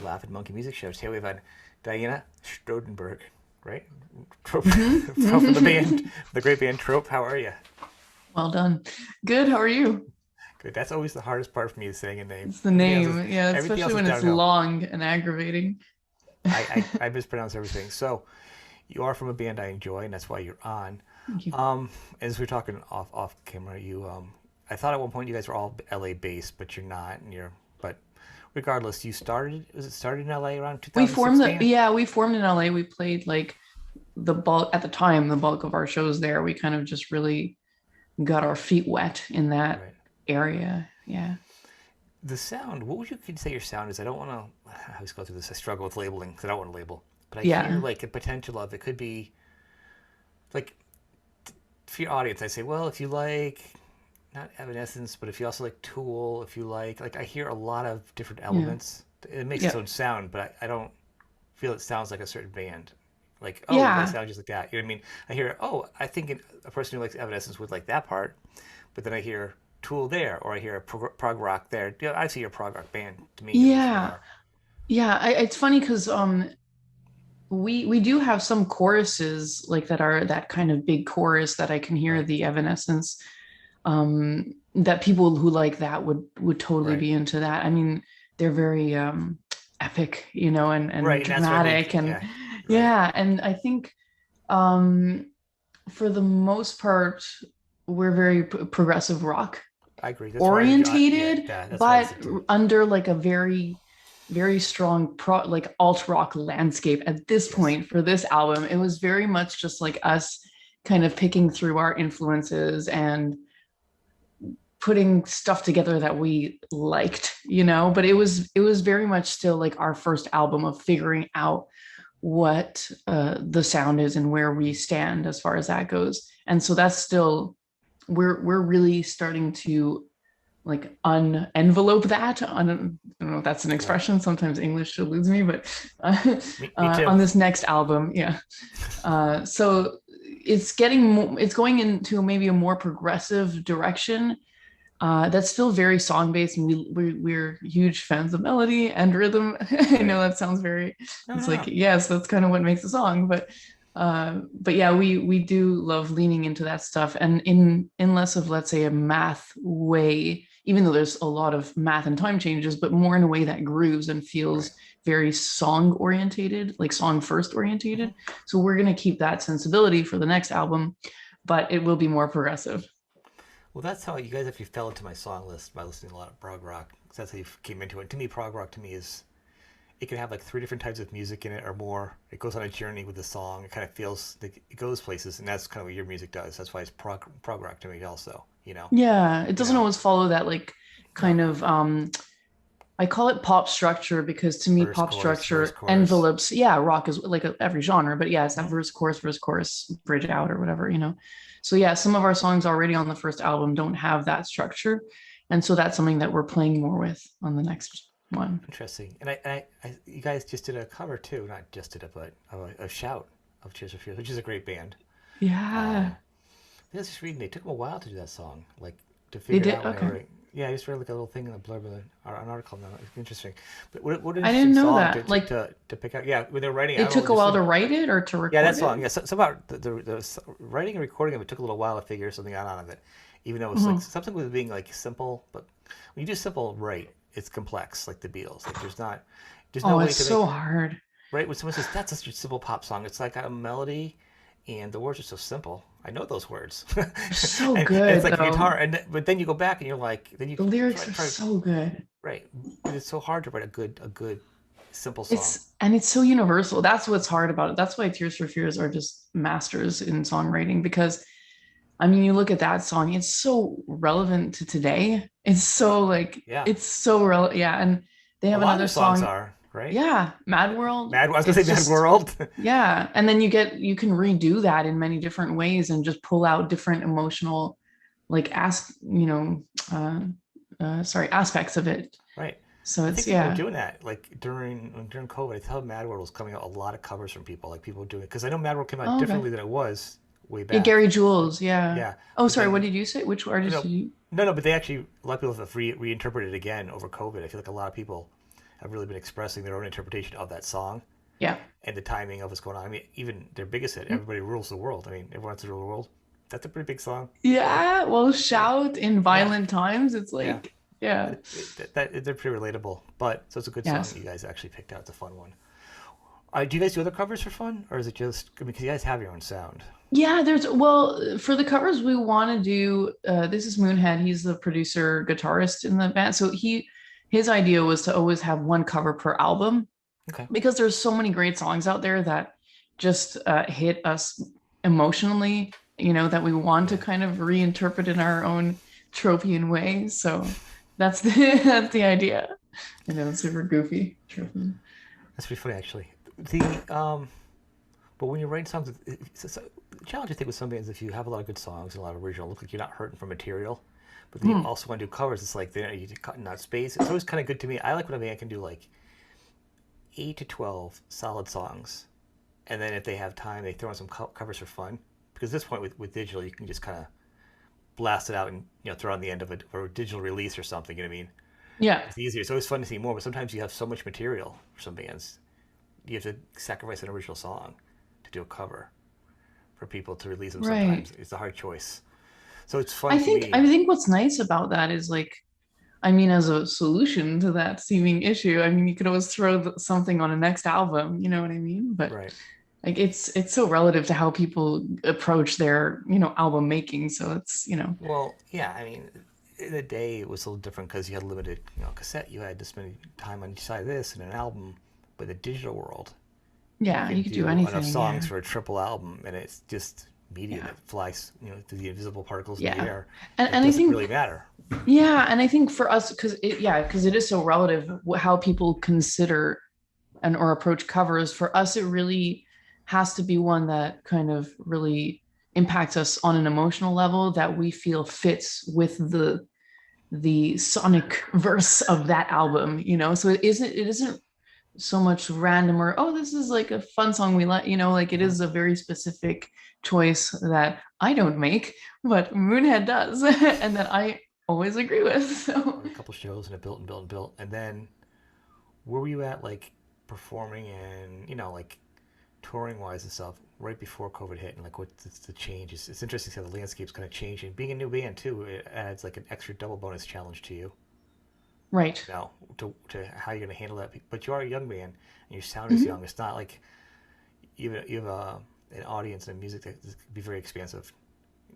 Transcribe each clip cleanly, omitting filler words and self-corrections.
Laughing Monkey Music Show. Today we've had Diana Studenberg, right? Trope from the Mhm. band, the great band Trope. How are you? Well done. Good. How are you? Good. That's always the hardest part for me is saying a name. It's the Is name. Yeah, everything especially else is when it's downhill. long and aggravating. I mispronounce everything. So you are from a band I enjoy, and that's why you're on. Thank you. As we're talking off camera, I thought at one point you guys were all LA based, but you're not, and you're but regardless, you started. Was it started in LA around We formed in LA. We played like the bulk at the time, the bulk of our shows there. We kind of just really got our feet wet in that Right. area. Yeah. The sound, what would you could say your sound is? I don't want to, I always go through this. I struggle with labeling because I don't want to label. But I hear Yeah. like a potential of it could be like for your audience. I say, well, if you like not Evanescence, but if you also like Tool, if you like I hear a lot of different Yeah. elements. It makes its Yeah. own sound, but I don't feel it sounds like a certain band. Like, oh, you guys Yeah. sound just like that. You know what I mean? I hear, oh, I think a person who likes Evanescence would like that part, but then I hear Tool there, or I hear a prog rock there. You know, I see your prog rock band to me, at least you Yeah. are. Yeah. It's funny because we do have some choruses like that are that kind of big chorus that I can hear Right, the Evanescence that people who like that would totally right, be into that. I mean, they're very epic, and right, and that's what I dramatic think. and Yeah, right. yeah, and I think um for the most part we're very progressive rock I agree. That's why yeah, orientated, that's why I but stick to it. under like a very strong like alt rock landscape at this Yes, point for this album. It was very much just like us kind of picking through our influences and putting stuff together that we liked, but it was very much still like our first album of figuring out what the sound is and where we stand as far as that goes. And so that's still we're really starting to like unenvelope that. I don't know if that's an right. expression. Sometimes English eludes me, but uh, Me too. on this next album, yeah. So it's going into maybe a more progressive direction. That's still very song based, and we're huge fans of melody and rhythm. I know Right. that sounds very. No, It's no, like no. yes, that's kind of what makes a song, but yeah, we do love leaning into that stuff, and in less of let's say a math way, even though there's a lot of math and time changes, but more in a way that grooves and Right. feels very song orientated, like song first Hmm. orientated. So we're gonna keep that sensibility for the next album, but it will be more progressive. Well, that's how you guys actually fell into my song list by listening to a lot of prog rock. 'Cause that's how you came into it. To me, prog rock to me is it can have like three different types of music in it or more. It goes on a journey with the song. It kind of feels like it goes places, and that's kind of what your music does. That's why it's prog rock to me also. Yeah, it You doesn't know, always follow that like no kind of I call it pop structure because to me pop verse structure chorus. envelopes, yeah, rock is like every genre, but yeah, it's that Hmm. verse chorus, bridge out or whatever. So yeah, some of our songs already on the first album don't have that structure. And so that's something that we're playing more with on the next one. Interesting. And you guys just did a cover too. Not just did it, but a shout of Tears for Fears, which is a great band. Yeah, Um, I was just reading. They took them a while to do that song, like to they figure it did. out when they Okay. were. Yeah, I just read like a little thing in the blurb of an article. Now it's interesting. But what an I interesting didn't know song that. Like to pick out. Yeah, when they're writing, I it don't know, took a just while like to write it or to yeah, that record it. song. Yeah, so about the writing and recording of it took a little while to figure something out of it. Even though it's like Mhm. something with being like simple, but when you do simple right, it's complex like the Beatles. Like there's no Oh, way it's to make so hard. right when someone says that's such a simple pop song. It's like a melody, and the words are so simple. I know those words, They're so and it's good like a though. guitar. But then you go back and you're like, then you The lyrics are try so good. right. It's so hard to write a good simple song. It's so universal. That's what's hard about it. That's why Tears for Fears are just masters in songwriting because I mean, you look at that song, it's so relevant to today. It's so Oh like yeah, it's so relevant. Yeah, and they a have lot of another their songs song. are right. Yeah, Mad World. Mad. I was gonna It's say Mad just World. yeah, and then you can redo that in many different ways and just pull out different emotional like sorry, aspects of it. Right. So I it's think people were yeah. doing that like during COVID. I thought Mad World was coming out a lot of covers from people, like people doing it because I know Mad World came out Oh, okay. differently than it was way Yeah, back. Gary Jules, yeah. Yeah, Oh, but sorry, what then did you say? Which artist no, did you? no, but they actually a lot of people have reinterpreted it again over COVID. I feel like a lot of people have really been expressing their own interpretation of that song Yeah. and the timing of what's going on. I mean, even their biggest hit, "Everybody Rules the World." I mean, everyone wants to rule the world. That's a pretty big song. Yeah, well, Yeah, shout in yeah, violent times. It's yeah. like, yeah. They're pretty relatable. But so it's a good song Yes. that you guys actually picked out. It's a fun one. Do you guys do other covers for fun, or is it just? I mean, because you guys have your own sound. Yeah, there's well for the covers we want to do this is Moonhead. He's the producer guitarist in the band. So his idea was to always have one cover per album Okay. because there's so many great songs out there that just hit us emotionally, that we want to Yeah. kind of reinterpret in our own tropian way. So that's the that's the idea. I know it's super goofy. Tropian. That's pretty funny, actually. The but when you're writing songs, the challenge I think with some bands, if you have a lot of good songs and a lot of original, look like you're not hurting for material, but then you Hmm. also want to do covers. It's like you're cutting out space. It's always kind of good to me. I like when a band can do like 8 to 12 solid songs, and then if they have time, they throw in some covers for fun. Because at this point with digital, you can just kind of blast it out and throw it on the end of a digital release or something. You know what I mean? Yeah. It's easier. It's always fun to see more, but sometimes you have so much material for some bands, you have to sacrifice an original song to do a cover for people to release them. Right. Sometimes it's a hard choice. So it's fun I to think me. I think what's nice about that is like, I mean, as a solution to that seeming issue, I mean, you could always throw something on a next album, you know what I mean? But Right. like it's so relative to how people approach their, album making. So it's. Well, yeah. I mean, in the day it was a little different because you had limited, cassette. You had this many time on each side of this and an album. But in the digital world, you Yeah, can you could do do enough anything. songs Yeah. for a triple album, and it's just media Yeah. that flies, through the invisible particles in the Yeah. air. And It and I doesn't think really matter. yeah, and I think for us, because it is so relative how people consider and or approach covers. For us, it really has to be one that kind of really impacts us on an emotional level that we feel fits with the sonic verse of that album. So it isn't so much random or, oh, this is like a fun song we like, like it Hmm. is a very specific choice that I don't make, but Moonhead does, and that I always agree with. So A couple shows and it built and built and built, and then where were you at, like performing and like touring wise and stuff right before COVID hit, and like what's the change? It's interesting to see how the landscape's kind of changing. Being a new band too, it adds like an extra double bonus challenge to you right. now to how you're going to handle that. But you are a young band and your sound is Mhm. young. It's not like you have an audience and music that can be very expansive,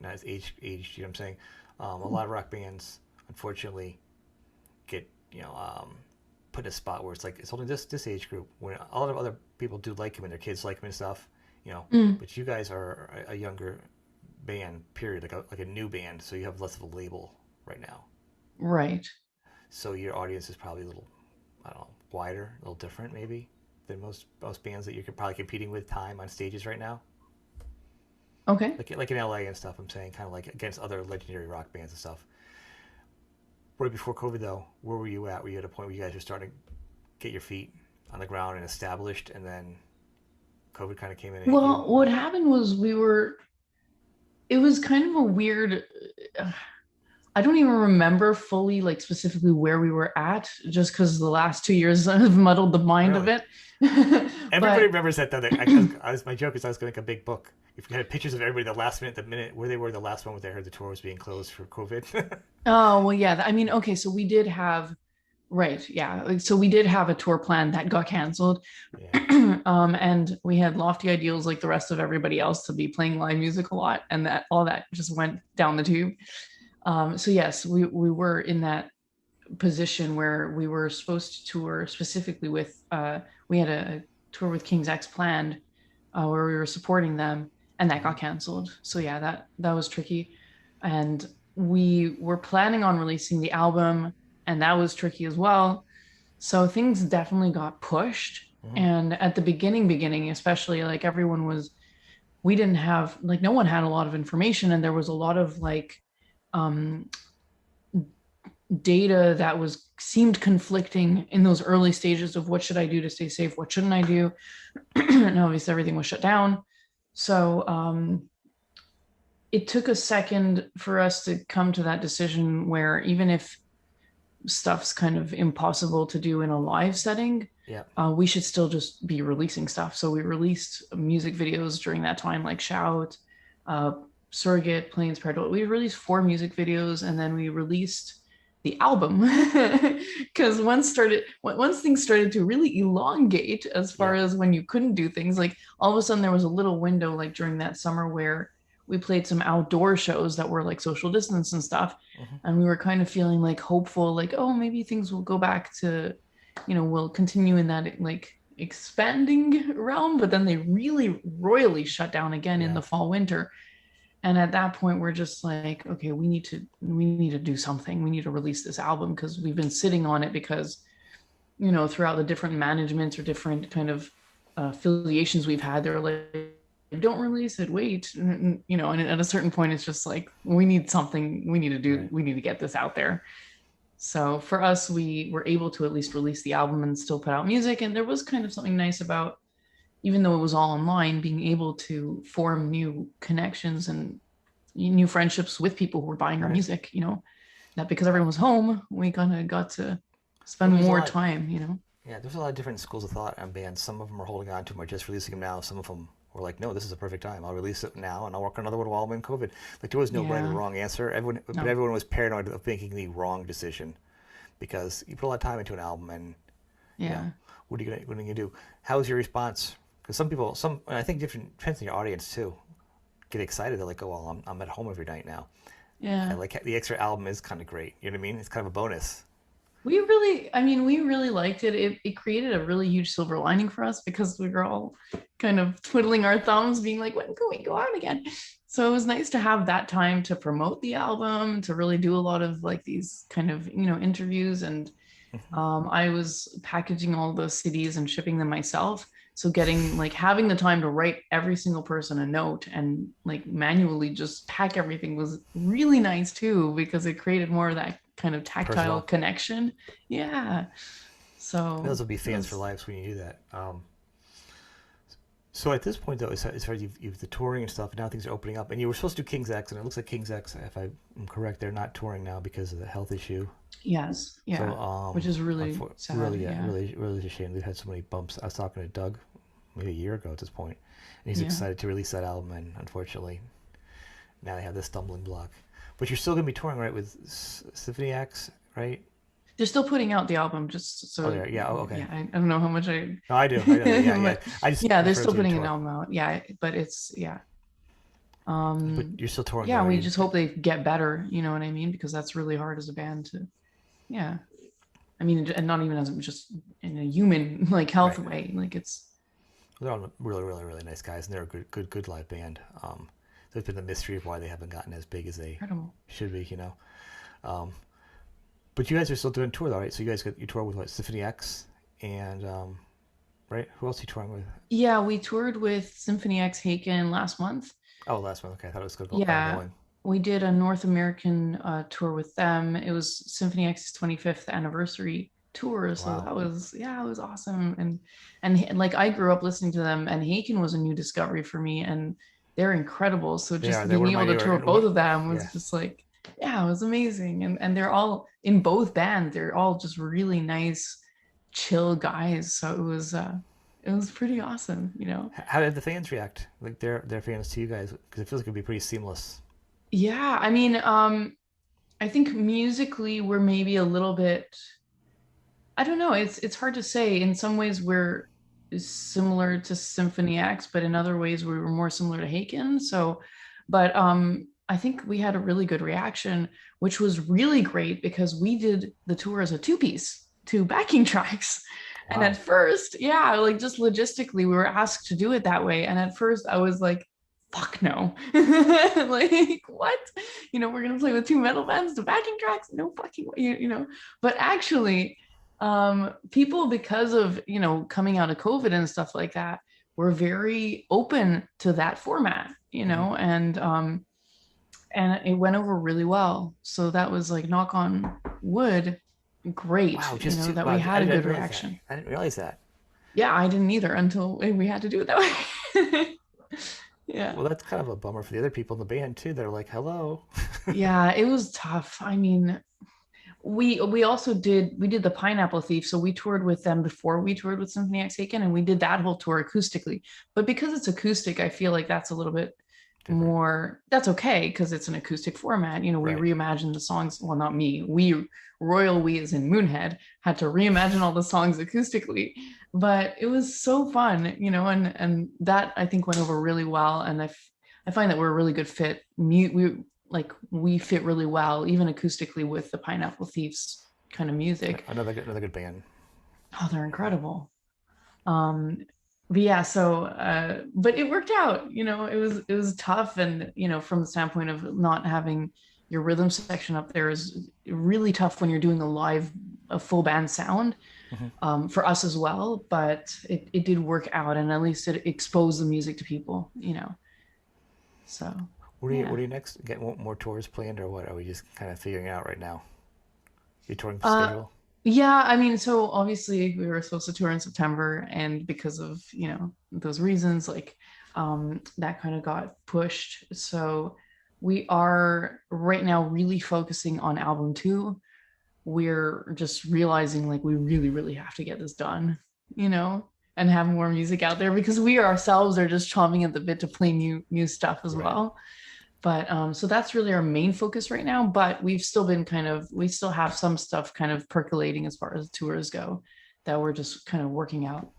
not as aged. You know what I'm saying? A lot of rock bands, unfortunately, get put in a spot where it's like it's only this age group. When a lot of other people do like him and their kids like him and stuff, Mm, but you guys are a younger band, period, like a new band, so you have less of a label right now. right. So your audience is probably a little, I don't know, wider, a little different maybe than most bands that you're probably competing with time on stages right now. Okay. Like in LA and stuff. I'm saying kind of like against other legendary rock bands and stuff. Right before COVID though, where were you at? Were you at a point where you guys were starting to get your feet on the ground and established, and then COVID kind of came in and hit you? Well, what happened was it was kind of a weird, uh, I don't even remember fully, like specifically where we were at, just because the last 2 years have muddled the mind a Really? bit. Everybody But remembers that though. My joke is I was going to make a big book. If you had pictures of everybody the minute where they were the last moment they heard the tour was being closed for COVID. oh, well, yeah. I mean, okay, so we did have, right, yeah. Like, so we did have a tour plan that got canceled. Yeah. And we had lofty ideals like the rest of everybody else to be playing live music a lot, and that all that just went down the tube. So yes, we were in that position where we were supposed to tour specifically with we had a tour with King's X planned, where we were supporting them, and that Hmm. got canceled. So yeah, that was tricky. And we were planning on releasing the album, and that was tricky as well. So things definitely got pushed. Hmm. And at the beginning, especially, like everyone was, we didn't have, like, no one had a lot of information, and there was a lot of like um data that was seemed conflicting in those early stages of what should I do to stay safe, what shouldn't I do. And obviously everything was shut down. So it took a second for us to come to that decision where even if stuff's kind of impossible to do in a live setting, Yeah. we should still just be releasing stuff. So we released music videos during that time, like Shout, uh, Surrogate, Planes Parallel. We released 4 music videos, and then we released the album because once things started to really elongate as far Yeah. as when you couldn't do things, like all of a sudden there was a little window like during that summer where we played some outdoor shows that were like social distance and stuff, Hmm. and we were kind of feeling like hopeful, like, oh, maybe things will go back to, we'll continue in that like expanding realm. But then they really royally shut down again in Yeah. the fall winter, and at that point we're just like, okay, we need to do something. We need to release this album because we've been sitting on it because throughout the different managements or different kind of affiliations we've had, they're like, don't release it, wait. And at a certain point it's just like, we need something, Right. we need to get this out there. So for us, we were able to at least release the album and still put out music. And there was kind of something nice about, even though it was all online, being able to form new connections and new friendships with people who were buying our Right. music, that because everyone was home, we kind of got to Well, spend there's a more lot. time. Yeah, there's a lot of different schools of thought on bands. Some of them are holding on to them, or just releasing them now. Some of them were like, no, this is a perfect time. I'll release it now, and I'll work on another one while I'm in COVID. Like there was no right or Yeah. wrong answer. But No. everyone was paranoid of making the wrong decision because you put a lot of time into an album, and you know, Yeah. what are you gonna do? How was your response? Because some people, and I think different depends on your audience too, get excited. They're like, oh well, I'm at home every night now. Yeah. And like the extra album is kind of great. You know what I mean? It's kind of a bonus. We really liked it. It created a really huge silver lining for us because we were all kind of twiddling our thumbs, being like, when can we go out again? So it was nice to have that time to promote the album, to really do a lot of like these kind of, interviews. And Hmm. I was packaging all the CDs and shipping them myself. So getting like having the time to write every single person a note and like manually just pack everything was really nice too, because it created more of that kind of tactile Personal. connection. Yeah. Those So will be it fans for was, life when you do that. So at this point, though, as far as you've the touring and stuff, now things are opening up, and you were supposed to do King's X, and it looks like King's X, if I'm correct, they're not touring now because of the health issue. yes. So, Yeah. Which is really really, sad. yeah, Yeah. really, really a shame. They've had so many bumps. I was talking to Doug maybe a year ago at this point, and he's Yeah. excited to release that album, and unfortunately, now they have this stumbling block. But you're still gonna be touring, right, with Symphony X, right? They're still putting out the album, just Oh, so, there, yeah, oh, okay. yeah, I don't know how much No, I do, I know that, yeah, yeah. but I just yeah, they're refer still to the putting an tour. album out. Yeah, but it's, yeah. But you're still touring though, Yeah, are we you? just hope they get better, you know what I mean? Because that's really hard as a band to, yeah. I mean, and not even as just in a human like health Right. way. Like it's They're all really, really, really nice guys, and they're a good live band. There's been the mystery of why they haven't gotten as big as they incredible. should be, Um, but you guys are still doing tour though, right? So you tour with what, Symphony X, and right? Who else are you touring with? Yeah, we toured with Symphony X Haken last month. Oh, last one. Okay, I thought it was still Yeah, ongoing. we did a North American tour with them. It was Symphony X's 25th anniversary tour, so Wow. that was, yeah, it was awesome. And like I grew up listening to them, and Haken was a new discovery for me, and they're incredible. So They are. just They're being one of my able to newer. tour both of them Yeah. was just like, yeah, it was amazing. And they're all in both bands. They're all just really nice, chill guys. So it was pretty awesome. How did the fans react? Like their fans to you guys? Because it feels like it'd be pretty seamless. Yeah, I mean, I think musically we're maybe a little bit, I don't know, it's hard to say. In some ways we're similar to Symphony X, but in other ways we were more similar to Haken. So, but I think we had a really good reaction, which was really great because we did the tour as a two-piece, two backing tracks. And at Wow. first, yeah, like just logistically, we were asked to do it that way. And at first I was like, fuck no. Like, what? We're gonna play with two metal bands, the backing tracks? No fucking way, But actually, people, because of coming out of COVID and stuff like that, were very open to that format, Hmm. and it went over really well. So that was like, knock on wood, great, Wow. Just to, that wow. we I had a didn't good realize that. reaction. I didn't realize that. Yeah, I didn't either until we had to do it that way. Yeah. Well, that's kind of a bummer for the other people in the band too. They're like, "Hello." Yeah, it was tough. I mean, we also did the Pineapple Thief, so we toured with them before we toured with Symphony X Taken, and we did that whole tour acoustically. But because it's acoustic, I feel like that's a little bit Different, more, that's okay because it's an acoustic format. You know, we right? reimagined the songs. Well, not me. Royal we as in Moonhead had to reimagine all the songs acoustically. But it was so fun, you know, and that I think went over really well. And I find that we're a really good fit. We fit really well, even acoustically, with the Pineapple Thieves kind of music. Another good band. Oh, they're incredible. Um, but yeah, so but it worked out. You know, it was tough, and you know, from the standpoint of not having your rhythm section up there is really tough when you're doing a full band sound Hmm. for us as well. But it did work out, and at least it exposed the music to people. You know, so What yeah. are you next? Get more tours planned, or what? Are we just kind of figuring it out right now? Your touring Uh, schedule? yeah, I mean, so obviously we were supposed to tour in September, and because of, you know, those reasons, like that kind of got pushed. So we are right now really focusing on album two. We're just realizing like we really, really have to get this done, you know, and have more music out there because we ourselves are just chomping at the bit to play new stuff as Right. well. But so that's really our main focus right now. But we still have some stuff kind of percolating as far as tours go that we're just kind of working out,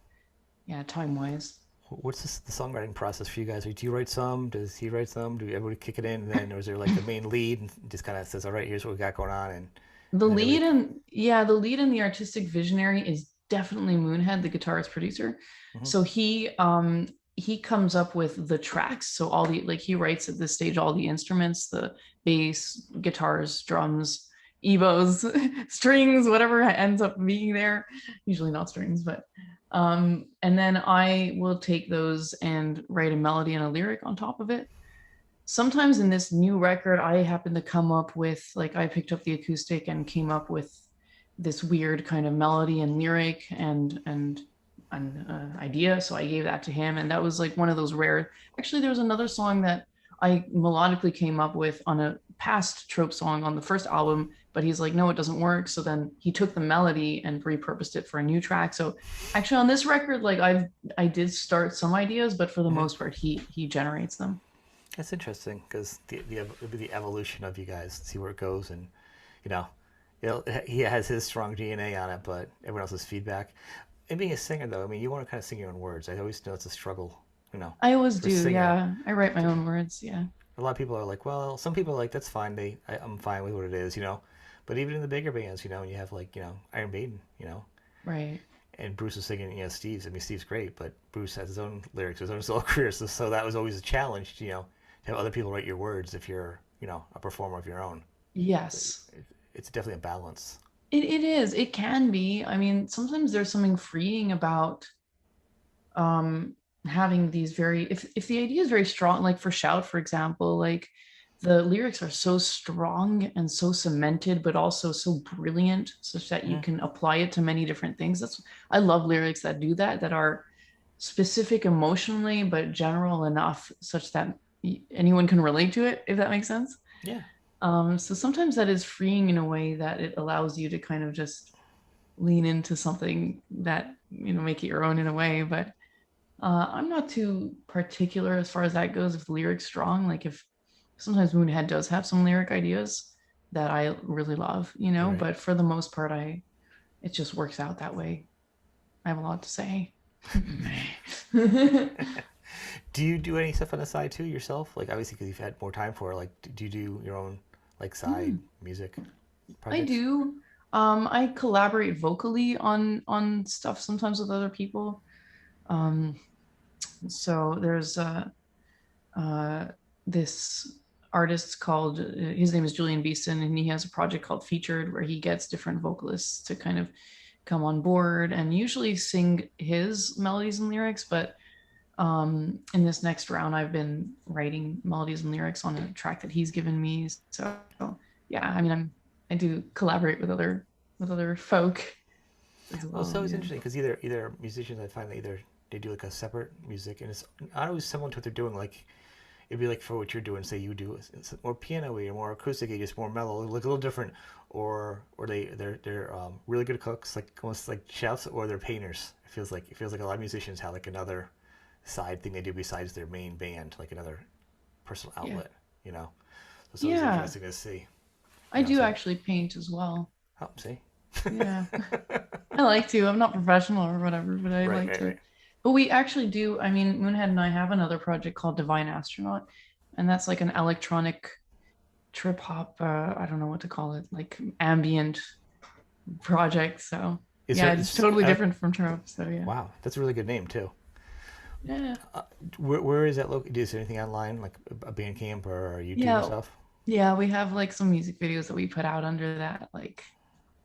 yeah, time wise. What's the songwriting process for you guys? Do you write some? Does he write some? Do everybody kick it in? And then, or is there like the main lead and just kind of says, "All right, here's what we got going on," The and then lead everybody. and yeah, the lead and the artistic visionary is definitely Moonhead, the guitarist producer. Hmm. So he comes up with the tracks. So all the like he writes at this stage all the instruments, the bass, guitars, drums, ebos, strings, whatever ends up being there. Usually not strings, but and then I will take those and write a melody and a lyric on top of it. Sometimes in this new record, I happen to come up with, like, I picked up the acoustic and came up with this weird kind of melody and lyric and an idea. So I gave that to him, and that was like one of those rare. Actually, there was another song that I melodically came up with on a past Trope song on the first album, but he's like, no, it doesn't work. So then he took the melody and repurposed it for a new track. So actually, on this record, like I did start some ideas, but for the Hmm. most part, he generates them. That's interesting because it'll be the evolution of you guys, see where it goes, and you know, he has his strong DNA on it, but everyone else's feedback. And being a singer, though, I mean, you want to kind of sing your own words. I always know it's a struggle, you know, I always for a do. singer. Yeah. I write my To, own words. Yeah. a lot of people are like, well, some people are like, that's fine. I'm fine with what it is, you know. But even in the bigger bands, you know, you have like, Iron Maiden, Right. and Bruce is singing, Steve's. I mean, Steve's great, but Bruce has his own lyrics, his own solo career. So that was always a challenge, to have other people write your words if you're, a performer of your own. Yes. It's definitely a balance. It is. It can be. I mean, sometimes there's something freeing about um having these very if the idea is very strong, like for Shout, for example, like the lyrics are so strong and so cemented, but also so brilliant, such that you Mm-hmm. can apply it to many different things. I love lyrics that do that, that are specific emotionally, but general enough such that anyone can relate to it, if that makes sense. Yeah. So sometimes that is freeing in a way that it allows you to kind of just lean into something that, you know, make it your own in a way. But I'm not too particular as far as that goes. If the lyric's strong, like if sometimes Moonhead does have some lyric ideas that I really love, you know, Right. but for the most part, it just works out that way. I have a lot to say. Do you do any stuff on the side too yourself? Like obviously because you've had more time for it. Like, do you do your own like side music I projects? do. I collaborate vocally on stuff sometimes with other people. Um, so there's uh, this artist called his name is Julian Beeson, and he has a project called Featured where he gets different vocalists to kind of come on board and usually sing his melodies and lyrics. But in this next round, I've been writing melodies and lyrics on a track that he's given me. So yeah, I mean, I do collaborate with other folk as Well, well. so it's Yeah. interesting because either musicians I find that either they do like a separate music, and it's not always similar to what they're doing. Like it'd be like for what you're doing, say you do it's more piano-y or more acoustic, just more mellow, like a little different, or they're really good cooks, like almost like chefs, or they're painters. It feels like a lot of musicians have like another side thing they do besides their main band, like another personal Yeah. outlet, you know. So it's always Yeah. interesting to see, I do So actually paint as well. oh, see, Yeah. I like to. I'm not professional or whatever, but I right, like right, to. right. But we actually do. I mean, Moonhead and I have another project called Divine Astronaut, and that's like an electronic trip hop. I don't know what to call it, like ambient project. So Is there? yeah, it's totally different from Trope. So yeah, Wow, that's a really good name too. yeah, Where is that located? Is there anything online, like a Bandcamp or YouTube or yeah, stuff? yeah. We have like some music videos that we put out under that, like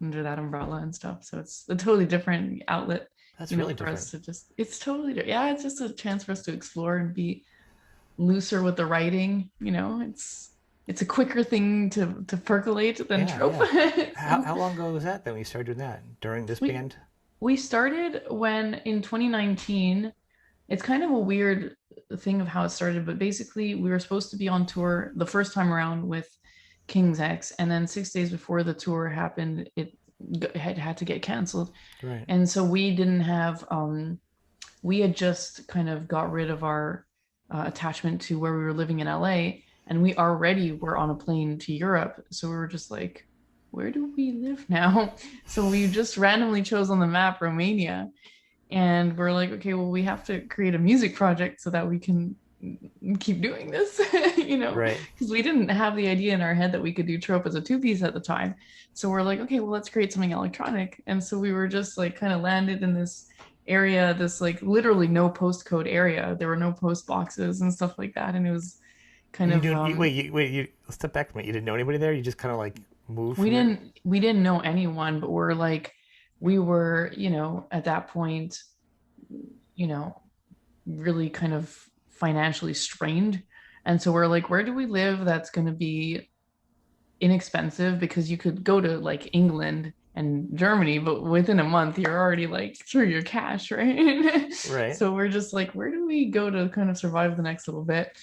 under that umbrella and stuff. So it's a totally different outlet, That's really for different. us to just. It's totally yeah. It's just a chance for us to explore and be looser with the writing. It's a quicker thing to percolate than Yeah, Trope. yeah. How, So how long ago was that then when you started doing that? During this we band? we started when in 2019. It's kind of a weird thing of how it started, but basically we were supposed to be on tour the first time around with King's X, and then 6 days before the tour happened, it had to get canceled, Right. and so we didn't have. We had just kind of got rid of our attachment to where we were living in LA, and we already were on a plane to Europe, so we were just like, where do we live now? So we just randomly chose on the map Romania, and we're like, okay, well, we have to create a music project so that we can keep doing this, Right. because we didn't have the idea in our head that we could do Trope as a two-piece at the time. So we're like, okay, well, let's create something electronic. And so we were just like kind of landed in this area, this like literally no postcode area. There were no post boxes and stuff like that. And it was kind You of do wait, you let's step back from it. You didn't know anybody there? You just kind of like moved we from there? didn't know anyone, but we're like we were, at that point, you know, really kind of financially strained. And so we're like, where do we live that's going to be inexpensive? Because you could go to like England and Germany, but within a month, you're already like through your cash, right? Right. So we're just like, where do we go to kind of survive the next little bit?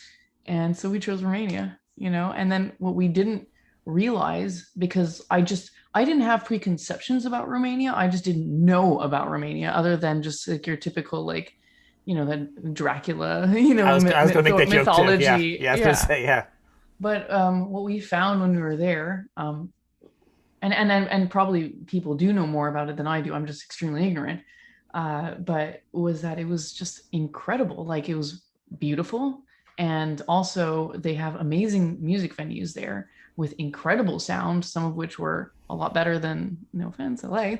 And so we chose Romania, and then what we didn't realize, because I didn't have preconceptions about Romania. I just didn't know about Romania other than just like your typical like, the Dracula, I was gonna make that joke too. Yeah. mythology. Yeah, I was gonna Yeah. say, yeah. But what we found when we were there, and probably people do know more about it than I do. I'm just extremely ignorant. But was that it was just incredible. Like it was beautiful, and also they have amazing music venues there with incredible sound, some of which were a lot better than, no offense, LA,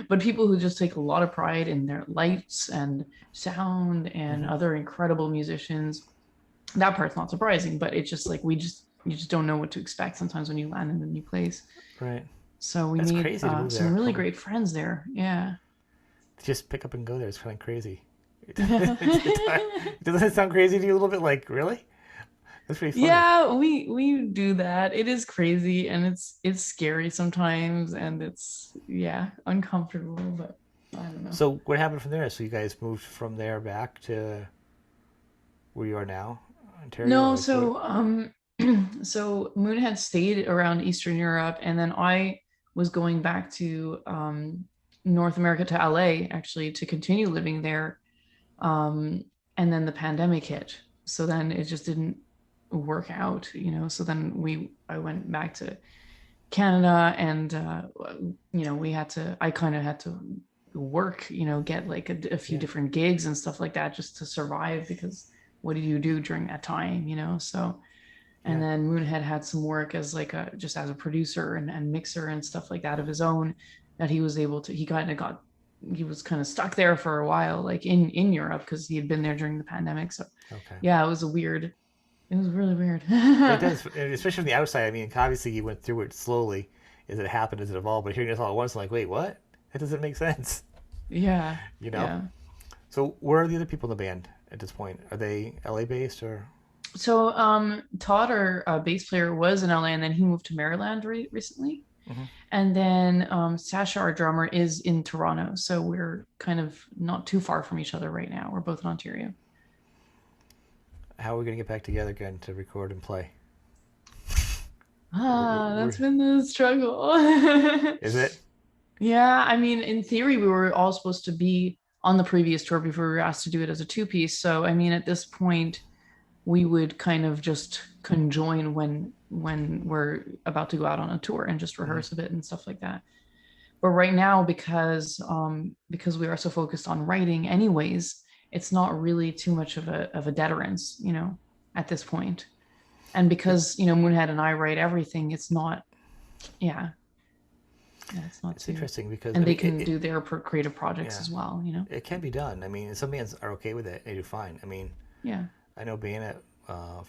but people who just take a lot of pride in their lights and sound and Hmm. other incredible musicians. That part's not surprising, but it's just like you just don't know what to expect sometimes when you land in a new place. Right. So we That's made crazy to move some there really from great friends there. Yeah. just pick up and go there. It's kind of crazy. Yeah. Doesn't it sound crazy to you a little bit? Like, really? That's pretty funny. Yeah, we do that. It is crazy, and it's scary sometimes, and it's, yeah, uncomfortable, but I don't know. So what happened from there? So you guys moved from there back to where you are now, Ontario, or No, like what? so so Moon had stayed around Eastern Europe, and then I was going back to North America, to LA, actually, to continue living there. Um, and then the pandemic hit. So then it just didn't work out. So then I went back to Canada, and I kind of had to work, get like a few Yeah. different gigs and stuff like that just to survive, because what do you do during that time? So, and Yeah. then Moonhead had some work as like just as a producer and mixer and stuff like that of his own, that he was able to, he was kind of stuck there for a while, like in Europe, because he had been there during the pandemic. So Okay. yeah, it was really weird. It does, especially from the outside. I mean, obviously you went through it slowly as it happened, as it evolved. But hearing this all at once, I'm like, wait, what? That doesn't make sense. Yeah, You know. yeah. So where are the other people in the band at this point? Are they LA based or? So Todd, our bass player, was in LA, and then he moved to Maryland recently. Hmm. And then Sasha, our drummer, is in Toronto. So we're kind of not too far from each other right now. We're both in Ontario. How are we gonna get back together again to record and play? That's been the struggle. Is it? Yeah, I mean, in theory, we were all supposed to be on the previous tour before we were asked to do it as a two-piece. So, I mean, at this point, we would kind of just conjoin when we're about to go out on a tour and just Hmm. rehearse a bit and stuff like that. But right now, because we are so focused on writing anyways, it's not really too much of a deterrence, at this point. And It, because, Moonhead and I write everything, it's not, yeah, yeah, it's not it's too, interesting because I and they mean, can do their creative projects yeah, as well. it can be done. I mean, some bands are okay with it; they do fine. I mean, Yeah, I know band uh,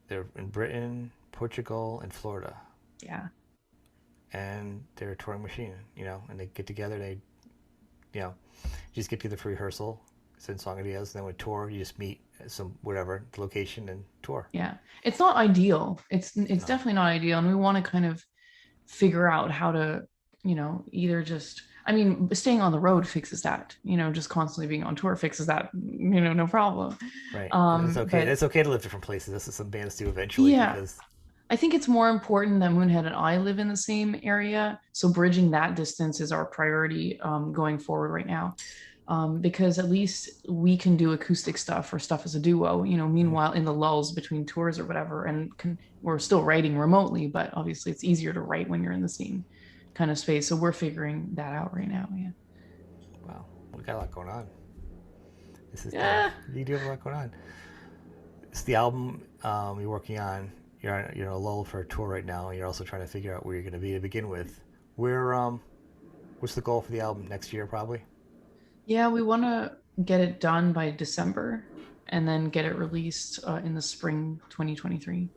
they're in Britain, Portugal, and Florida, yeah, and they're a touring machine. And they get together. They you know just get together for rehearsal, send song ideas. And then with tour, you just meet at some whatever location and tour. yeah. It's not ideal. It's No, definitely not ideal, and we want to kind of figure out how to, either just, I mean, staying on the road fixes that, just constantly being on tour fixes that, no problem. right? It's okay. But It's okay to live different places. That's what some bands do eventually yeah, because I think it's more important that Moonhead and I live in the same area. So bridging that distance is our priority going forward right now. Because at least we can do acoustic stuff or stuff as a duo, mhm, meanwhile in the lulls between tours or whatever, and we're still writing remotely, but obviously it's easier to write when you're in the same kind of space. So we're figuring that out right now. Yeah. wow, we got a lot going on. This is Yeah. you do have a lot going on. It's the album you're working on. You're in a lull for a tour right now. And you're also trying to figure out where you're going to be to begin with. Where what's the goal for the album next year? Probably Yeah, we want to get it done by December and then get it released in the spring 2023.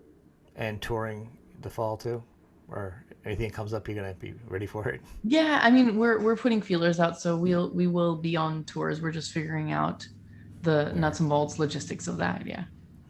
and touring the fall too, or anything that comes up, you're gonna be ready for it. Yeah, I mean, we're putting feelers out, so we will be on tours. We're just figuring out the Where? nuts and bolts logistics of that. Yeah.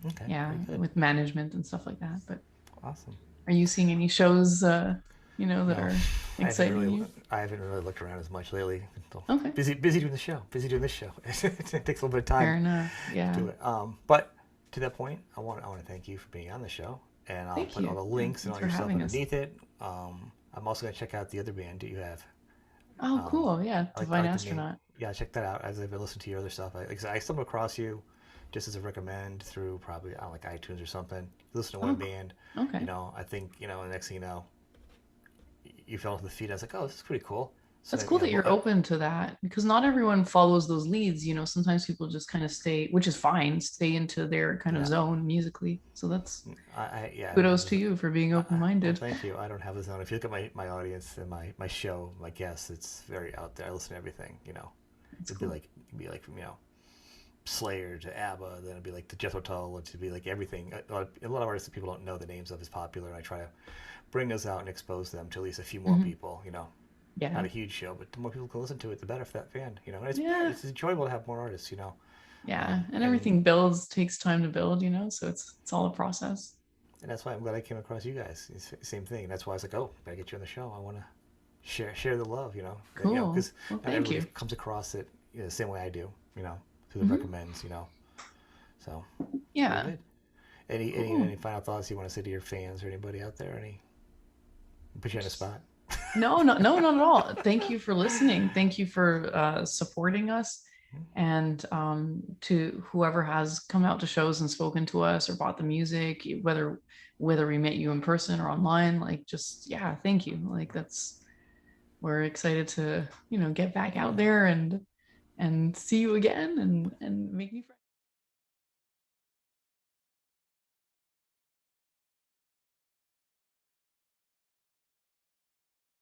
Okay, Yeah, very good, with management and stuff like that. But awesome. are you seeing any shows that No, are I haven't exciting really you? I haven't really looked around as much lately. Okay. Busy doing the show. Busy doing this show. It takes a little bit of time Fair enough. to Yeah. do it. But to that point, I want to thank you for being on the show, and I'll Thank put all you. the Yeah, links and thanks all for your stuff having us. underneath it. I'm also gonna check out the other band that you have. Oh, Um, cool. Yeah, I Divine like the name. Astronaut. Yeah, check that out. As I've been listening to your other stuff, I stumbled across you just as a recommend through probably I don't know, like iTunes or something. Listen to one Oh, band, okay. I think the next thing you know, you fell into the feed. I was like, oh, this is pretty cool. So That's then cool that you're open to that because not everyone follows those leads. Sometimes people just kind of stay, which is fine, stay into their kind of yeah, zone musically. So that's yeah, I don't have kudos this. to you for being Well, open-minded. thank you. I don't have a zone. If you look at my audience and my show, my guests, it's very out there. I listen to everything. That's It'd be cool. like Slayer to ABBA, then it'd be like the Jethro Tull, it'd be like everything. A lot of artists that people don't know the names of is popular, and I try to bring those out and expose them to at least a few more Hmm. people. Not Yeah. a huge show, but the more people can listen to it, the better for that band. And Yeah. it's enjoyable to have more artists. Yeah. And And everything builds, takes time to build, so it's all a process. that's why I'm glad I came across you guys. It's the same thing. That's why I was like, oh, gotta get you on the show. I want to share the love. Cool. Because Well, not thank everybody you. comes across it the same way I do. Through the Hmm. recommends. So very Yeah. good. Any Cool. final thoughts you want to say to your fans or anybody out there? Any put you on the Just spot? no, no, no, not at all. Thank you for listening. Thank you for supporting us. And to whoever has come out to shows and spoken to us or bought the music, whether we met you in person or online, like just yeah, thank you. Like that's we're excited to get back out there and see you again and make new friends.